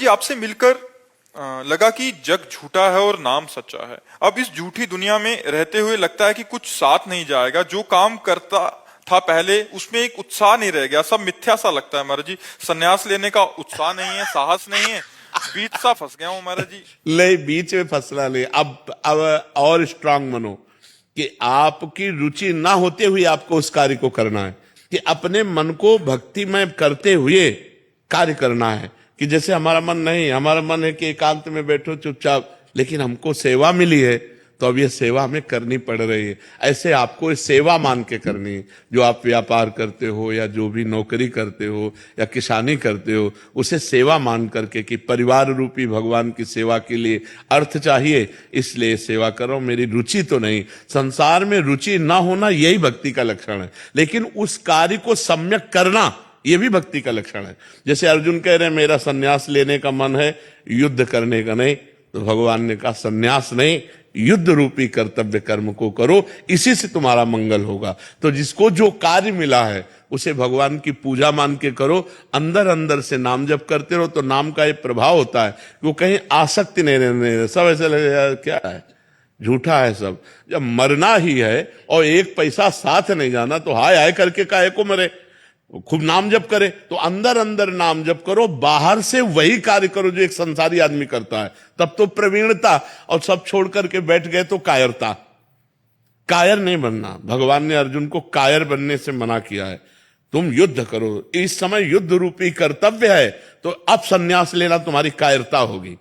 जी आपसे मिलकर लगा कि जग झूठा है और नाम सच्चा है। अब इस झूठी दुनिया में रहते हुए लगता है कि कुछ साथ नहीं जाएगा। जो काम करता था पहले उसमें एक उत्साह नहीं रह गया, सब मिथ्या सा लगता है महाराज जी। संन्यास लेने का उत्साह नहीं है, साहस नहीं है, बीच सा फंस गया हूं महाराज जी। ले बीच में फंसना नहीं, अब और स्ट्रांग बनो कि आपकी रुचि ना होते हुए आपको उस कार्य को करना है, कि अपने मन को भक्तिमय करते हुए कार्य करना है। कि जैसे हमारा मन नहीं, हमारा मन है कि एकांत में बैठो चुपचाप, लेकिन हमको सेवा मिली है तो अब ये सेवा हमें करनी पड़ रही है। ऐसे आपको सेवा मान के करनी है। जो आप व्यापार करते हो या जो भी नौकरी करते हो या किसानी करते हो, उसे सेवा मान करके कि परिवार रूपी भगवान की सेवा के लिए अर्थ चाहिए, इसलिए सेवा करो। मेरी रुचि तो नहीं, संसार में रुचि ना होना यही भक्ति का लक्षण है, लेकिन उस कार्य को सम्यक करना ये भी भक्ति का लक्षण है। जैसे अर्जुन कह रहे हैं मेरा संन्यास लेने का मन है, युद्ध करने का नहीं, तो भगवान ने कहा संन्यास नहीं, युद्ध रूपी कर्तव्य कर्म को करो, इसी से तुम्हारा मंगल होगा। तो जिसको जो कार्य मिला है उसे भगवान की पूजा मान के करो, अंदर अंदर से नाम जप करते रहो। तो नाम का एक प्रभाव होता है, वो कहीं आसक्ति नहीं रहने, सब ऐसे लगे क्या है, झूठा है सब। जब मरना ही है और एक पैसा साथ नहीं जाना, तो हाय हाय करके काहे को मरे, खूब नाम जप करे। तो अंदर अंदर नाम जप करो, बाहर से वही कार्य करो जो एक संसारी आदमी करता है, तब तो प्रवीणता। और सब छोड़ करके बैठ गए तो कायरता। कायर नहीं बनना, भगवान ने अर्जुन को कायर बनने से मना किया है। तुम युद्ध करो, इस समय युद्ध रूपी कर्तव्य है, तो अब संन्यास लेना तुम्हारी कायरता होगी।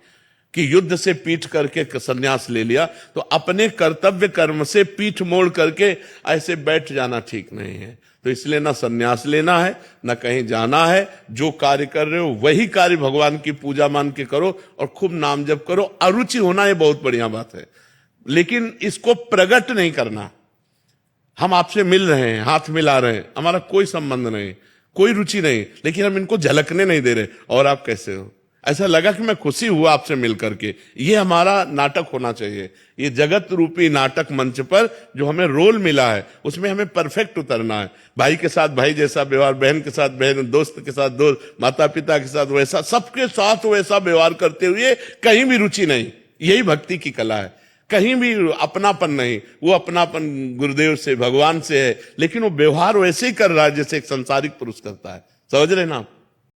कि युद्ध से पीठ करके संन्यास ले लिया, तो अपने कर्तव्य कर्म से पीठ मोड़ करके ऐसे बैठ जाना ठीक नहीं है। तो इसलिए ना संन्यास लेना है, ना कहीं जाना है। जो कार्य कर रहे हो वही कार्य भगवान की पूजा मान के करो और खूब नाम जप करो। अरुचि होना ये बहुत बढ़िया बात है, लेकिन इसको प्रकट नहीं करना। हम आपसे मिल रहे हैं, हाथ मिला रहे हैं, हमारा कोई संबंध नहीं, कोई रुचि नहीं, लेकिन हम इनको झलकने नहीं दे रहे। और आप कैसे हो, ऐसा लगा कि मैं खुशी हुआ आपसे मिल करके। ये हमारा नाटक होना चाहिए। ये जगत रूपी नाटक मंच पर जो हमें रोल मिला है उसमें हमें परफेक्ट उतरना है। भाई के साथ भाई जैसा व्यवहार, बहन के साथ बहन, दोस्त के साथ दोस्त, माता पिता के साथ वैसा, सबके साथ वैसा व्यवहार करते हुए कहीं भी रुचि नहीं। यही भक्ति की कला है। कहीं भी अपनापन नहीं, वो अपनापन गुरुदेव से, भगवान से है, लेकिन वो व्यवहार वैसे ही कर रहा है जैसे एक संसारिक पुरुष करता है। समझ रहे ना आप?